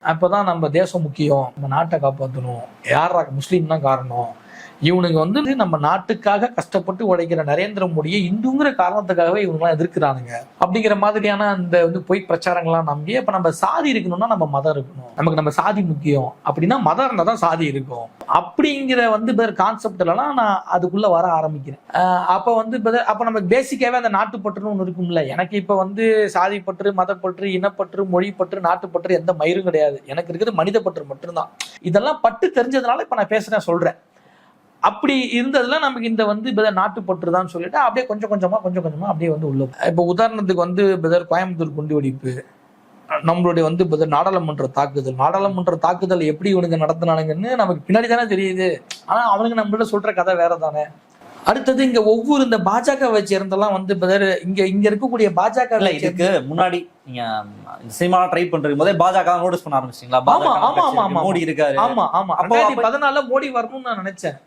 அப்பதான் நம்ம தேசம் முக்கியம், நம்ம நாட்டை காப்பாற்றணும், யார் முஸ்லீம் தான் காரணம், இவனுங்க வந்து நம்ம நாட்டுக்காக கஷ்டப்பட்டு உழைக்கிற நரேந்திர மோடியை இந்துங்கிற காரணத்துக்காகவே இவங்கெல்லாம் எதிர்க்கிறானுங்க அப்படிங்கிற மாதிரியான அந்த வந்து பொய் பிரச்சாரங்கள்லாம் நம்பி அப்ப நம்ம சாதி இருக்கணும்னா நம்ம மதம் இருக்கணும், நமக்கு நம்ம சாதி முக்கியம் அப்படின்னா மதம் இருந்தா தான் சாதி இருக்கும் அப்படிங்கிற வந்து கான்செப்ட்லாம் நான் அதுக்குள்ள வர ஆரம்பிக்கிறேன். அப்ப வந்து அப்ப நமக்கு பேசிக்காவே அந்த நாட்டுப்பற்றுன்னு ஒண்ணு இருக்கும்ல. எனக்கு இப்ப வந்து சாதி பற்று, மதப்பற்று, இனப்பற்று, மொழிப்பற்று, நாட்டுப்பற்று எந்த மயிரும் கிடையாது. எனக்கு இருக்கிறது மனித பற்று மட்டும்தான். இதெல்லாம் பட்டு தெரிஞ்சதுனால இப்ப நான் பேசுறேன் சொல்றேன். அப்படி இருந்ததுல நமக்கு இந்த வந்து நாட்டுப்பற்று தான் சொல்லிட்டு அப்படியே கொஞ்சம் கொஞ்சமா அப்படியே வந்து உள்ள. இப்ப உதாரணத்துக்கு வந்து கோயம்புத்தூர் குண்டு வெடிப்பு, நம்மளுடைய வந்து நாடாளுமன்ற தாக்குதல் எப்படி இவனுங்க நடத்தினானுங்கன்னு நமக்கு பின்னாடி தானே தெரியுது. ஆனா அவனுக்கு நம்மள்ட்ட சொல்ற கதை வேற தானே. அடுத்தது இங்க ஒவ்வொரு இந்த பாஜகவை சேர்ந்தெல்லாம் வந்து இங்க இருக்கக்கூடிய பாஜக இதுக்கு முன்னாடி நீங்க சினிமா ட்ரை பண்றதுக்கு போதே பாஜக நோட்டீஸ் பண்ண ஆரம்பிச்சிட்டீங்களா? மோடி இருக்காரு. ஆமா 2014 மோடி வரணும்னு நான் நினைச்சேன்.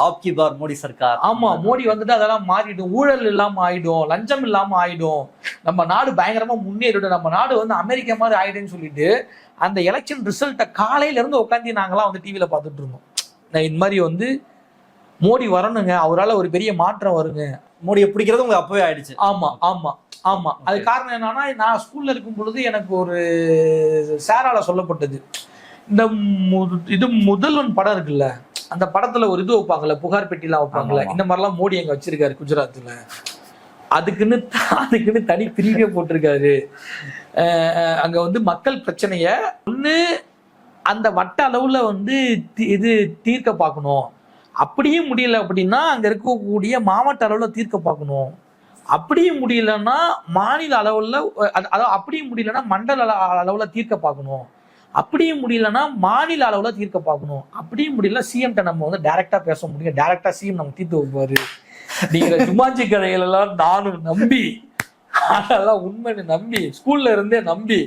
ஆப்கி பார் மோடி சர்க்கார். ஆமா, மோடி வந்துட்டு அதெல்லாம் மாறிடும், ஊழல் இல்லாம ஆயிடும், லஞ்சம் இல்லாம ஆயிடும், நம்ம நாடு பயங்கரமா முன்னேறிடும், நம்ம நாடு வந்து அமெரிக்கா மாதிரி ஆயிடுன்னு சொல்லிட்டு அந்த எலெக்ஷன் ரிசல்ட்டை காலையில இருந்து உட்காந்து நாங்களாம் வந்து டிவியில பார்த்துட்டு இருந்தோம். இந்த மாதிரி வந்து மோடி வரணுங்க, அவரால் ஒரு பெரிய மாற்றம் வருங்க, மோடியை பிடிக்கிறது உங்களுக்கு அப்பவே ஆயிடுச்சு. ஆமா அது காரணம் என்னன்னா, நான் ஸ்கூல்ல இருக்கும் பொழுது எனக்கு ஒரு சாரால சொல்லப்பட்டது, இந்த இது முதல்வன் படம் இருக்குல்ல, அந்த படத்துல ஒரு இது வைப்பாங்கல்ல, புகார் பெட்டிலாம் வைப்பாங்கல்ல, இந்த மாதிரிலாம் மோடி அங்க வச்சிருக்காரு குஜராத்ல, அதுக்குன்னு தனி பிரிவே போட்டிருக்காரு. அங்க வந்து மக்கள் பிரச்சனைய ஒண்ணு அந்த வட்ட அளவுல வந்து இது தீர்க்க பார்க்கணும், அப்படியும் முடியல அப்படின்னா அங்க இருக்கக்கூடிய மாவட்ட அளவுல தீர்க்க பார்க்கணும், அப்படியும் முடியலன்னா மாநில அளவுல, அதாவது அப்படியும் முடியலன்னா மண்டல அளவுல தீர்க்க பார்க்கணும், அப்படியும் முடியலன்னா மாநில அளவுல தீர்க்க பார்க்கணும், அப்படியும் முடியல சிஎம்கிட்ட நம்ம வந்து டைரக்டா பேச முடியும், டைரக்டா சிஎம் நம்ம தீர்த்து வைப்பாரு. நீங்க ஜுமாஞ்சி கதைகள் எல்லாம் நானும் நம்பி, அதெல்லாம் உண்மைன்னு நம்பி, ஸ்கூல்ல இருந்தே நம்பி,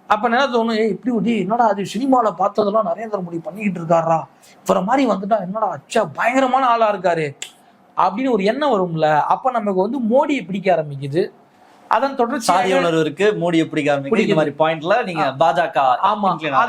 அப்ப என்ன தோணும், இப்படி ஒரு என்னடா அது சினிமாவில பார்த்ததெல்லாம் நரேந்திர மோடி பண்ணிக்கிட்டு இருக்காரா, இவர மாதிரி வந்துட்டா என்னடா அச்சா பயங்கரமான ஆளா இருக்காரு அப்படின்னு ஒரு எண்ணம் வரும்ல. அப்ப நமக்கு வந்து மோடியை பிடிக்க ஆரம்பிக்குது. அதன் தொடர்ச்சி சாதி உணர்வு இருக்கு, மோடியை பிடிக்க ஆரம்பிக்குது. இந்த மாதிரி பாயிண்ட்ல நீங்க பாஜக. ஆமா.